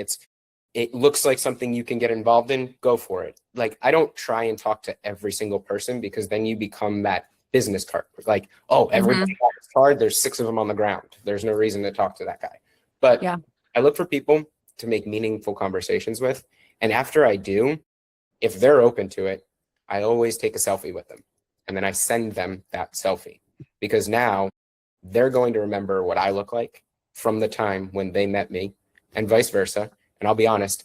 It looks like something you can get involved in, go for it. Like I don't try and talk to every single person because then you become that business card. Like, oh, everybody Mm-hmm. got his card. There's 6 of them on the ground. There's no reason to talk to that guy. But Yeah. I look for people to make meaningful conversations with. And after I do, if they're open to it, I always take a selfie with them. And then I send them that selfie because now they're going to remember what I look like from the time when they met me and vice versa. And I'll be honest,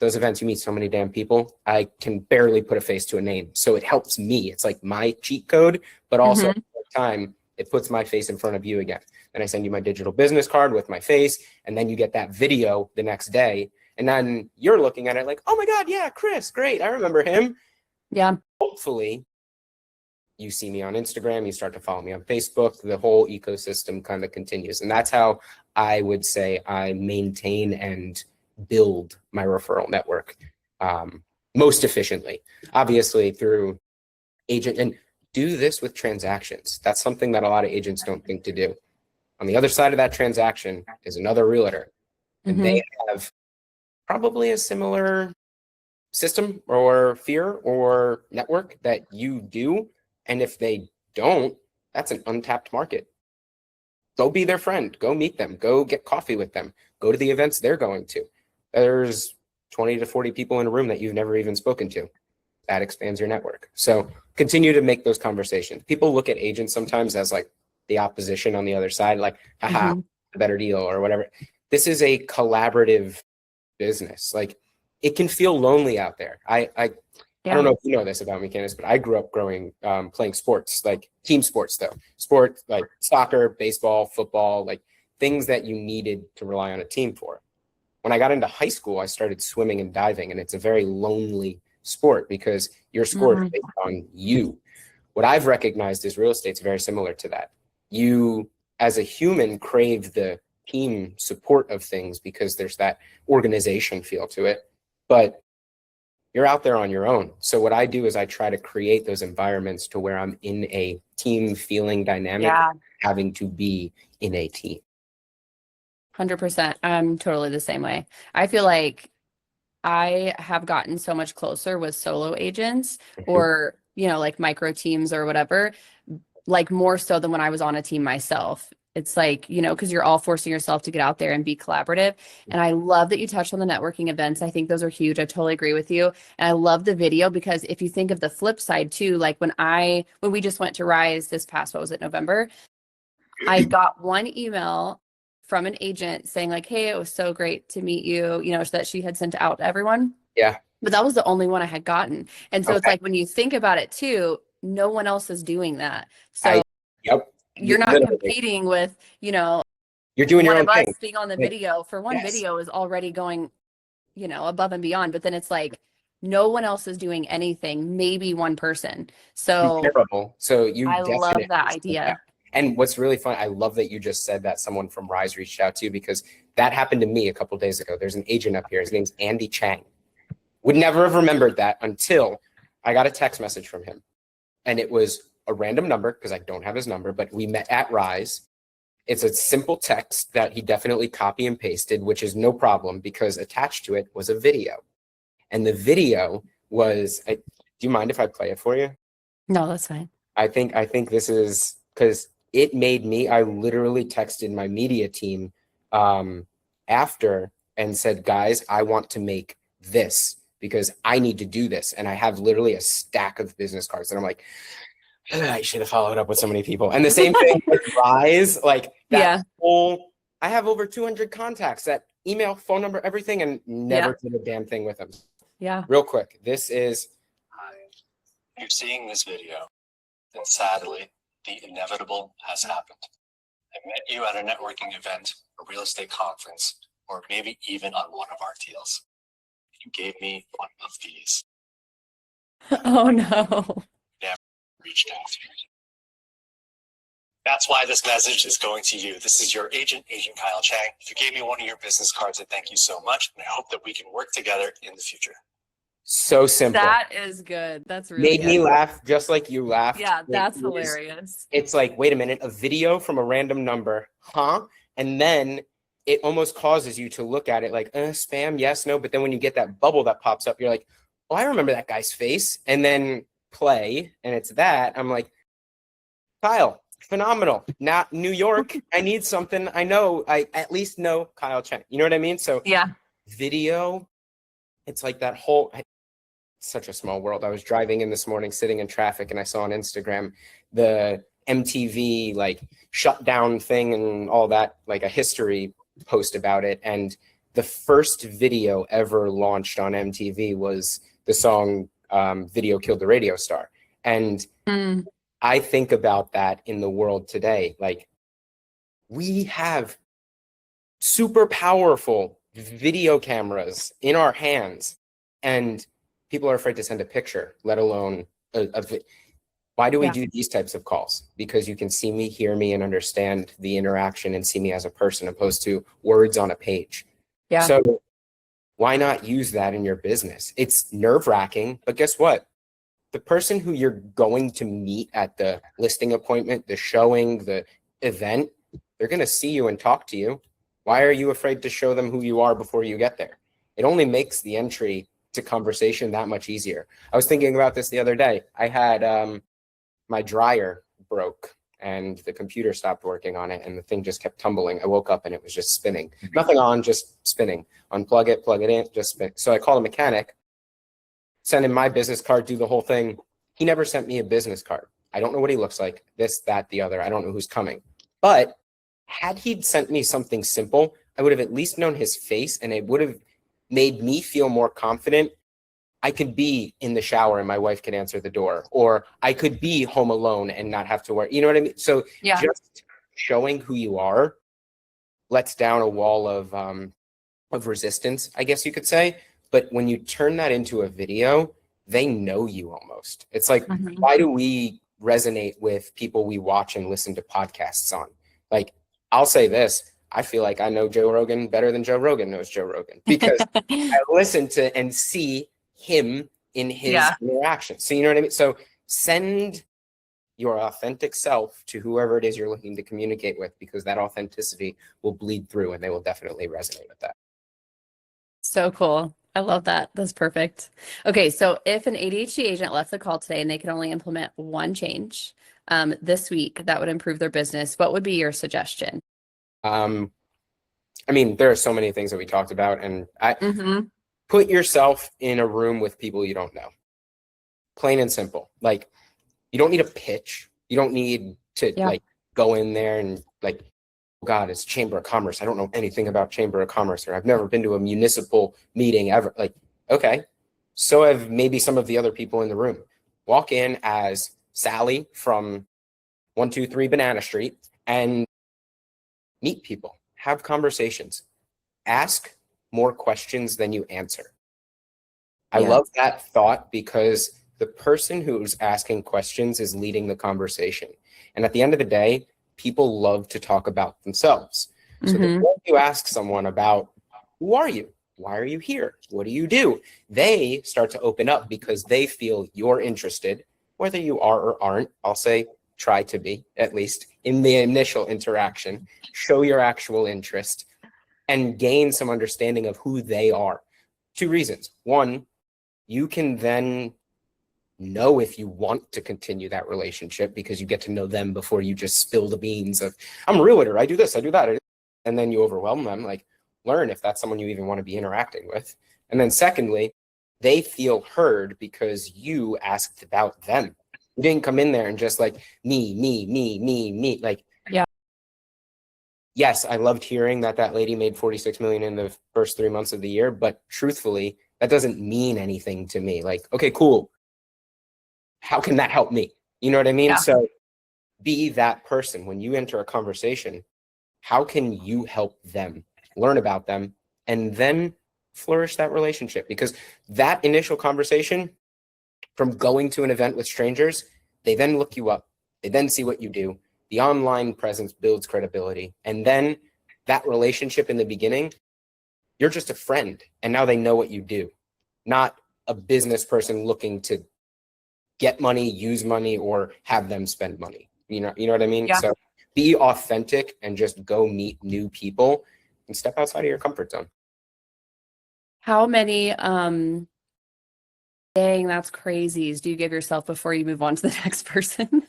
those events, you meet so many damn people, I can barely put a face to a name. So it helps me. It's like my cheat code, but also at the time, it puts my face in front of you again. Then I send you my digital business card with my face, and then you get that video the next day. And then you're looking at it like, oh my God, yeah, Chris, great. I remember him. Yeah. Hopefully, you see me on Instagram, you start to follow me on Facebook, the whole ecosystem kind of continues. And that's how I would say I maintain and build my referral network most efficiently. Obviously through agent, and do this with transactions. That's something that a lot of agents don't think to do. On the other side of that transaction is another realtor, and they have probably a similar system or fear or network that you do. And if they don't, that's an untapped market. Go be their friend, go meet them, go get coffee with them, go to the events they're going to. There's 20 to 40 people in a room that you've never even spoken to. That expands your network. So continue to make those conversations. People look at agents sometimes as like the opposition on the other side, like, haha, better deal or whatever. This is a collaborative business. Like, it can feel lonely out there. I don't know if you know this about me, Candace, but I grew up playing sports, like team sports though. Sport like soccer, baseball, football, like things that you needed to rely on a team for. When I got into high school, I started swimming and diving, and it's a very lonely sport because your score is based on you. What I've recognized is real estate's very similar to that. You, as a human, crave the team support of things because there's that organization feel to it, but you're out there on your own. So what I do is I try to create those environments to where I'm in a team feeling dynamic, having to be in a team. 100%. I'm totally the same way. I feel like I have gotten so much closer with solo agents or, like micro teams or whatever, like more so than when I was on a team myself. It's like, because you're all forcing yourself to get out there and be collaborative. And I love that you touched on the networking events. I think those are huge. I totally agree with you. And I love the video because if you think of the flip side too, like when we just went to Rise this past, what was it, November? I got one email from an agent saying like, hey, it was so great to meet you, so that she had sent out to everyone. Yeah. But that was the only one I had gotten. And so it's like, when you think about it too, no one else is doing that. So you're not competing with, you're doing your own thing. Being on the video for one video is already going, above and beyond. But then it's like, no one else is doing anything, maybe one person. So comparable. So I love that idea. And what's really fun, I love that you just said that someone from Rise reached out to you because that happened to me a couple of days ago. There's an agent up here. His name's Andy Chang. Would never have remembered that until I got a text message from him. And it was a random number because I don't have his number, but we met at Rise. It's a simple text that he definitely copy and pasted, which is no problem because attached to it was a video. And the video was, do you mind if I play it for you? No, that's fine. I think this is because it made me, I literally texted my media team after and said, guys, I want to make this because I need to do this. And I have literally a stack of business cards. And I'm like, I should have followed up with so many people. And the same thing with Rise, like that whole, I have over 200 contacts that email, phone number, everything, and never did a damn thing with them. Yeah. Real quick, this is. Hi, you're seeing this video, and sadly, the inevitable has happened. I met you at a networking event, a real estate conference, or maybe even on one of our deals. You gave me one of these. Oh no. Never reached out to you. That's why this message is going to you. This is your agent, Agent Kyle Chang. If you gave me one of your business cards, I thank you so much, and I hope that we can work together in the future. So simple. That is good. That's really made me laugh just like you laughed. Yeah, that's hilarious. It's like, wait a minute, a video from a random number, huh? And then it almost causes you to look at it like, spam, yes, no. But then when you get that bubble that pops up, you're like, oh, I remember that guy's face. And then play, and it's that. I'm like, Kyle, phenomenal. Not New York. I need something. I know, I at least know Kyle Cheng. You know what I mean? So Yeah. video, it's like that whole, such a small world. I was driving in this morning, sitting in traffic, and I saw on Instagram the MTV like shutdown thing and all that, like a history post about it. And the first video ever launched on MTV was the song Video Killed the Radio Star. And I think about that in the world today. Like, we have super powerful video cameras in our hands, and people are afraid to send a picture, let alone why do we do these types of calls? Because you can see me, hear me, and understand the interaction and see me as a person, opposed to words on a page. Yeah. So why not use that in your business? It's nerve-wracking, but guess what? The person who you're going to meet at the listing appointment, the showing, the event, they're going to see you and talk to you. Why are you afraid to show them who you are before you get there? It only makes the entry to conversation that much easier. I was thinking about this the other day. I had my dryer broke and the computer stopped working on it, and the thing just kept tumbling. I woke up and it was just spinning. Nothing on, just spinning. Unplug it, plug it in, just spin. So I called a mechanic, sent him my business card, do the whole thing. He never sent me a business card. I don't know what he looks like, this, that, the other. I don't know who's coming. But had he sent me something simple, I would have at least known his face, and it would have made me feel more confident. I could be in the shower and my wife could answer the door, or I could be home alone and not have to worry. You know what I mean? So just showing who you are lets down a wall of resistance, I guess you could say. But when you turn that into a video, they know you almost. It's like, why do we resonate with people we watch and listen to podcasts on? Like, I'll say this, I feel like I know Joe Rogan better than Joe Rogan knows Joe Rogan, because I listen to and see him in his interaction. So you know what I mean? So send your authentic self to whoever it is you're looking to communicate with, because that authenticity will bleed through and they will definitely resonate with that. So cool. I love that. That's perfect. Okay, so if an ADHD agent left the call today and they could only implement one change this week that would improve their business, what would be your suggestion? I mean, there are so many things that we talked about, and put yourself in a room with people you don't know. Plain and simple. Like, you don't need a pitch. You don't need to like go in there and like, oh God, it's Chamber of Commerce. I don't know anything about Chamber of Commerce, or I've never been to a municipal meeting ever. Like, okay, so have maybe some of the other people in the room. Walk in as Sally from 123 Banana Street and meet people, have conversations, ask more questions than you answer. I love that thought, because the person who's asking questions is leading the conversation. And at the end of the day, people love to talk about themselves. So the more you ask someone about, who are you? Why are you here? What do you do? They start to open up because they feel you're interested, whether you are or aren't. I'll say try to be, at least in the initial interaction. Show your actual interest and gain some understanding of who they are. Two reasons. One, you can then know if you want to continue that relationship, because you get to know them before you just spill the beans of, I'm a realtor, I do this, I do that. And then you overwhelm them. Like, learn if that's someone you even want to be interacting with. And then secondly, they feel heard because you asked about them. You didn't come in there and just like, me. Like, yes, I loved hearing that lady made 46 million in the first 3 months of the year, but truthfully, that doesn't mean anything to me. Like, okay, cool. How can that help me? You know what I mean? So be that person. When you enter a conversation, how can you help them, learn about them, and then flourish that relationship? Because that initial conversation, from going to an event with strangers, they then look you up. They then see what you do. The online presence builds credibility. And then that relationship in the beginning, you're just a friend. And now they know what you do, not a business person looking to get money, use money, or have them spend money. You know what I mean? So be authentic and just go meet new people and step outside of your comfort zone. How many dang, that's crazy, do you give yourself before you move on to the next person?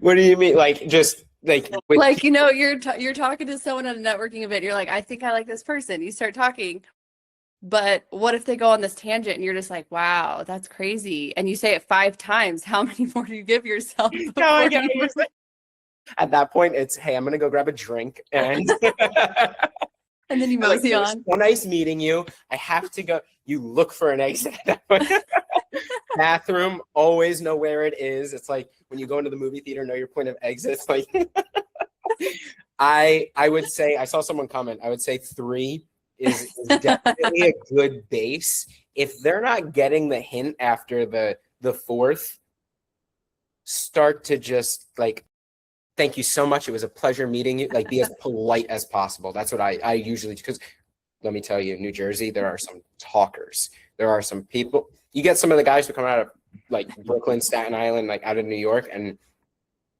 What do you mean? Like, just like with Like, you know, you're talking to someone at a networking event. You're like, I think I like this person. You start talking, but what if they go on this tangent and you're just like, wow, that's crazy. And you say it 5 times. How many more do you give yourself No, I before get you? it. At that point, it's, hey, I'm gonna go grab a drink and And then you like, mosey it was on. so nice meeting you. I have to go. You look for an exit at that point. Bathroom, always know where it is. It's like when you go into the movie theater, know your point of exit. It's like I would say, I saw someone comment, I would say 3 is definitely a good base. If they're not getting the hint after the 4th, start to just like, thank you so much. It was a pleasure meeting you. Like, be as polite as possible. That's what I usually, because let me tell you, New Jersey, there are some talkers. There are some people. You get some of the guys who come out of like Brooklyn, Staten Island, like out of New York, and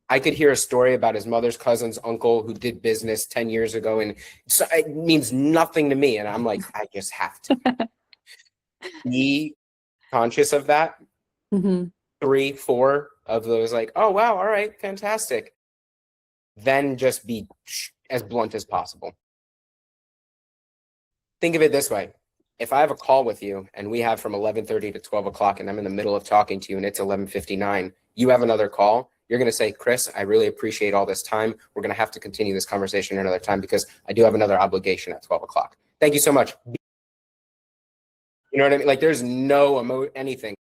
I could hear a story about his mother's cousin's uncle who did business 10 years ago, and so it means nothing to me. And I'm like, I just have to be conscious of that. Mm-hmm. 3, 4 of those, like, oh, wow, all right, fantastic. Then just be as blunt as possible. Think of it this way. If I have a call with you and we have from 11:30 to 12 o'clock and I'm in the middle of talking to you and it's 11:59, you have another call, you're going to say, Chris, I really appreciate all this time. We're going to have to continue this conversation another time because I do have another obligation at 12 o'clock. Thank you so much. You know what I mean? Like, there's no anything.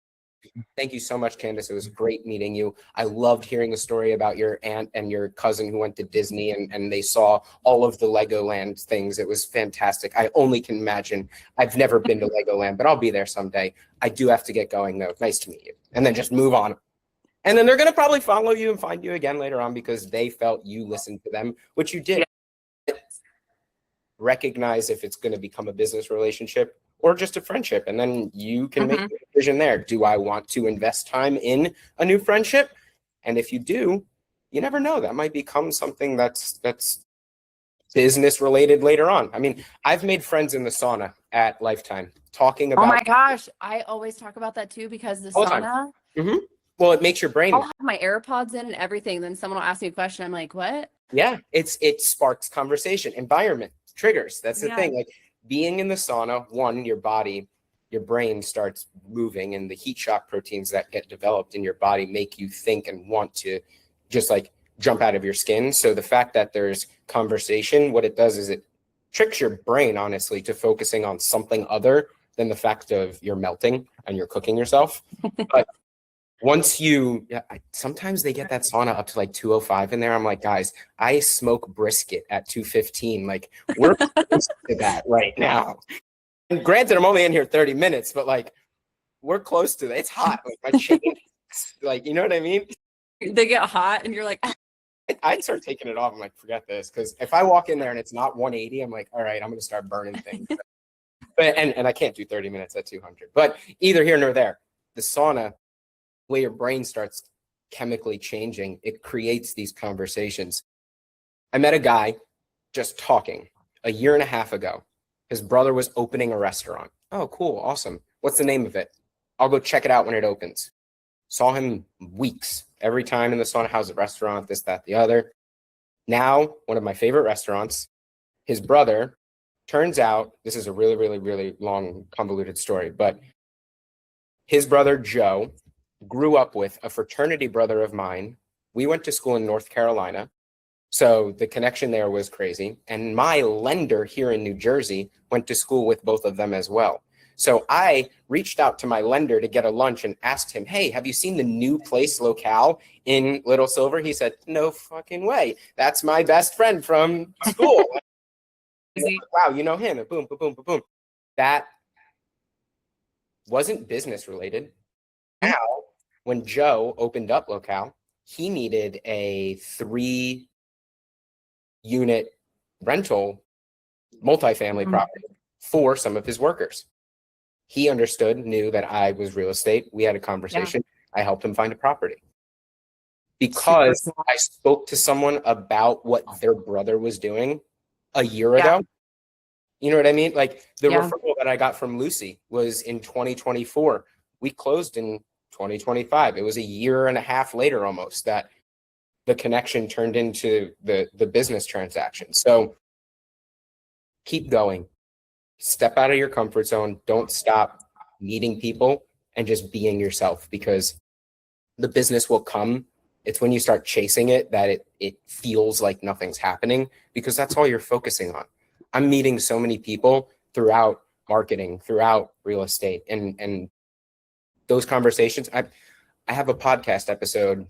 Thank you so much, Candace. It was great meeting you. I loved hearing the story about your aunt and your cousin who went to Disney and they saw all of the Legoland things. It was fantastic. I only can imagine. I've never been to Legoland, but I'll be there someday. I do have to get going, though. Nice to meet you. And then just move on. And then they're going to probably follow you and find you again later on because they felt you listened to them, which you did. Recognize if it's going to become a business relationship or just a friendship. And then you can make a decision there. Do I want to invest time in a new friendship? And if you do, you never know. That might become something that's business related later on. I mean, I've made friends in the sauna at Lifetime talking about. Oh my gosh. I always talk about that too because the sauna. Mm-hmm. Well, it makes your brain. I'll have my AirPods in and everything. Then someone will ask me a question. I'm like, what? Yeah, it sparks conversation, environment, triggers. That's the thing. Like, being in the sauna, one, your body, your brain starts moving, and the heat shock proteins that get developed in your body make you think and want to just like jump out of your skin. So the fact that there's conversation, what it does is it tricks your brain, honestly, to focusing on something other than the fact of you're melting and you're cooking yourself. But once you, sometimes they get that sauna up to like 205 in there. I'm like, guys, I smoke brisket at 215. Like, we're close to that right now. And granted, I'm only in here 30 minutes, but like, we're close to that. It's hot. Like, my chain, like, you know what I mean? They get hot and you're like, I'd start taking it off. I'm like, forget this. Because if I walk in there and it's not 180, I'm like, all right, I'm going to start burning things. But and I can't do 30 minutes at 200. But either here nor there, the sauna, way your brain starts chemically changing, it creates these conversations. I met a guy just talking a year and a half ago. His brother was opening a restaurant. Oh, cool. Awesome. What's the name of it? I'll go check it out when it opens. Saw him weeks, every time in the sauna house, restaurant, this, that, the other. Now, one of my favorite restaurants, his brother, turns out, this is a really, really, really long, convoluted story, but his brother, Joe, grew up with a fraternity brother of mine. We went to school in North Carolina. So the connection there was crazy. And my lender here in New Jersey went to school with both of them as well. So I reached out to my lender to get a lunch and asked him, hey, have you seen the new place locale in Little Silver? He said, no fucking way. That's my best friend from school. Wow, you know him. And boom, boom, boom, boom, boom. That wasn't business related. Now, when Joe opened up locale, he needed a 3-unit rental multifamily property for some of his workers. He understood, knew that I was real estate. We had a conversation. I helped him find a property because I spoke to someone about what their brother was doing a year ago. You know what I mean? Like, the referral that I got from Lucy was in 2024. We closed in 2025. It was a year and a half later almost that the connection turned into the business transaction. So keep going. Step out of your comfort zone. Don't stop meeting people and just being yourself, because the business will come. It's when you start chasing it that it feels like nothing's happening, because that's all you're focusing on. I'm meeting so many people throughout marketing, throughout real estate, and those conversations. I have a podcast episode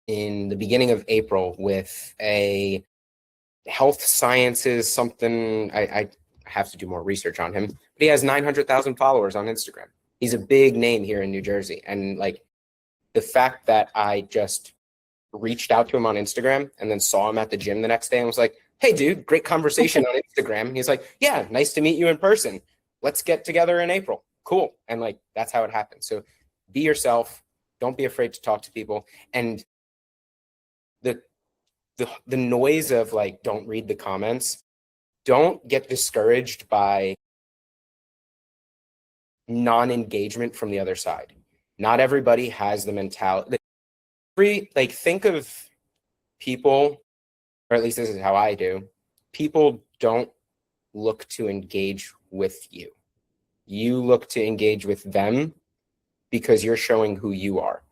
in the beginning of April with a health sciences something. I have to do more research on him, but he has 900,000 followers on Instagram. He's a big name here in New Jersey. And like the fact that I just reached out to him on Instagram and then saw him at the gym the next day and was like, hey dude, great conversation on Instagram. He's like, yeah, nice to meet you in person. Let's get together in April. Cool. And like, that's how it happened. So be yourself. Don't be afraid to talk to people. And the noise of like, don't read the comments. Don't get discouraged by non-engagement from the other side. Not everybody has the mentality. Like, think of people, or at least this is how I do. People don't look to engage with you. You look to engage with them because you're showing who you are.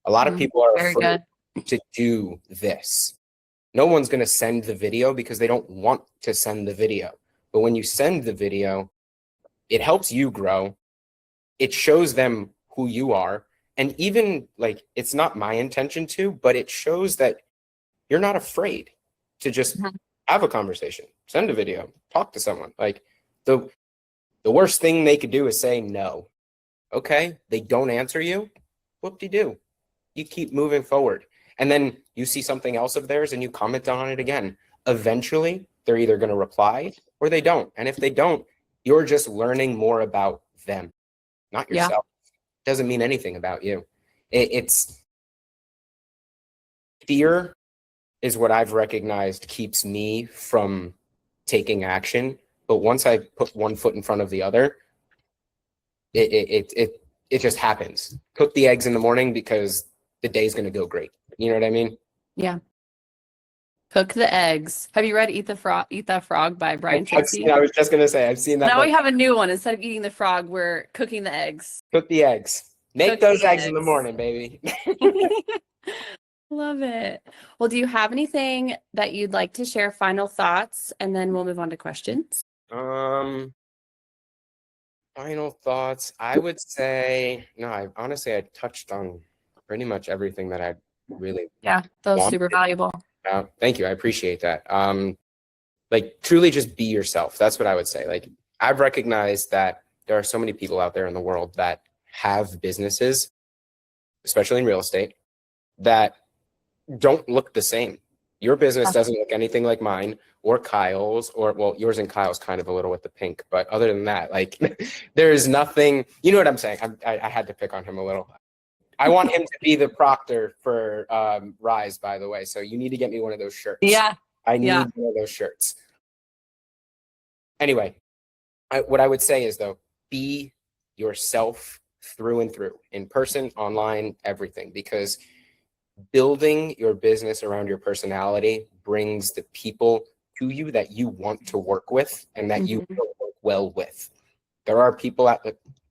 A lot of people are afraid to do this. No one's going to send the video because they don't want to send the video. But when you send the video, it helps you grow. It shows them who you are. And even like, it's not my intention to, but it shows that you're not afraid to just have a conversation, send a video, talk to someone. Like the worst thing they could do is say no. Okay, they don't answer you. Whoop-de-doo. You keep moving forward. And then you see something else of theirs and you comment on it again. Eventually, they're either going to reply or they don't. And if they don't, you're just learning more about them, not yourself. Doesn't mean anything about you. It's fear is what I've recognized keeps me from taking action. But once I put one foot in front of the other, it just happens. Cook the eggs in the morning because the day's going to go great. You know what I mean? Yeah. Cook the eggs. Have you read Eat That Frog by Brian Tracy? I was just going to say, I've seen that. Now we have a new one. Instead of eating the frog, we're cooking the eggs. Cook the eggs. Make those eggs in the morning, baby. Love it. Well, do you have anything that you'd like to share? Final thoughts, and then we'll move on to questions. Final thoughts. I would say, no, I touched on pretty much everything that I really that was super valuable. Thank you. I appreciate that. Like truly just be yourself. That's what I would say. Like I've recognized that there are so many people out there in the world that have businesses, especially in real estate, that don't look the same. Your business doesn't look anything like mine or Kyle's, or well, yours and Kyle's kind of a little with the pink, but other than that, like there's nothing, you know what I'm saying? I had to pick on him a little. I want him to be the proctor for Rise, by the way. So you need to get me one of those shirts. Yeah. I need one of those shirts. Anyway, what I would say is though, be yourself through and through, in person, online, everything, because building your business around your personality brings the people to you that you want to work with and that you will work well with. There are people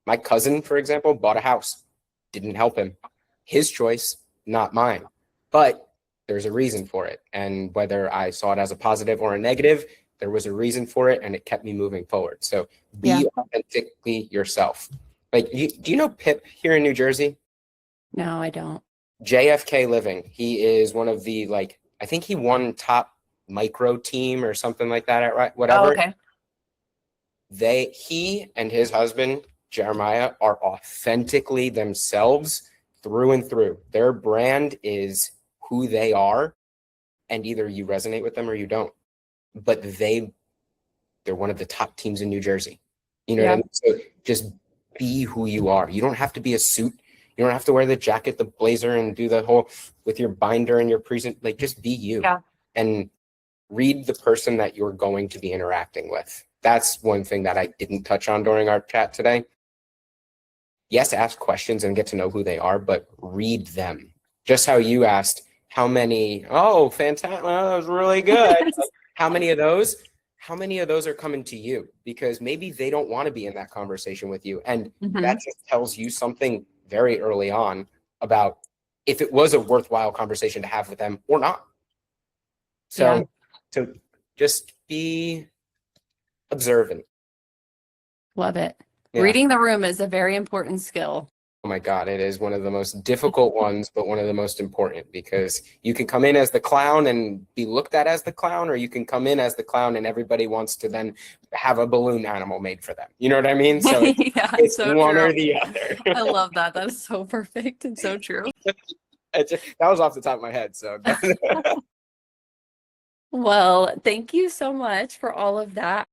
my cousin, for example, bought a house. Didn't help him. His choice, not mine. But there's a reason for it. And whether I saw it as a positive or a negative, there was a reason for it and it kept me moving forward. So be authentically yourself. Like, do you know Pip here in New Jersey? No, I don't. JFK Living. He is one of the, like, I think he won top micro team or something like that at whatever. Oh, okay. He and his husband, Jeremiah, are authentically themselves through and through. Their brand is who they are, and either you resonate with them or you don't. But they're one of the top teams in New Jersey. You know what I mean? So just be who you are. You don't have to be a suit. You don't have to wear the jacket, the blazer, and do the whole with your binder and your present. Like, just be you and read the person that you're going to be interacting with. That's one thing that I didn't touch on during our chat today. yes, ask questions and get to know who they are, but read them. Just how you asked, how many, oh, fantastic, well, that was really good. Like, how many of those are coming to you? Because maybe they don't want to be in that conversation with you. And that just tells you something very early on about if it was a worthwhile conversation to have with them or not. So to just be observant. Love it. Yeah. Reading the room is a very important skill. Oh my God, it is one of the most difficult ones, but one of the most important, because you can come in as the clown and be looked at as the clown, or you can come in as the clown and everybody wants to then have a balloon animal made for them. You know what I mean? So Yeah, it's so one true. or the other. I love that. That is so perfect and so true. That was off the top of my head. So Well, thank you so much for all of that.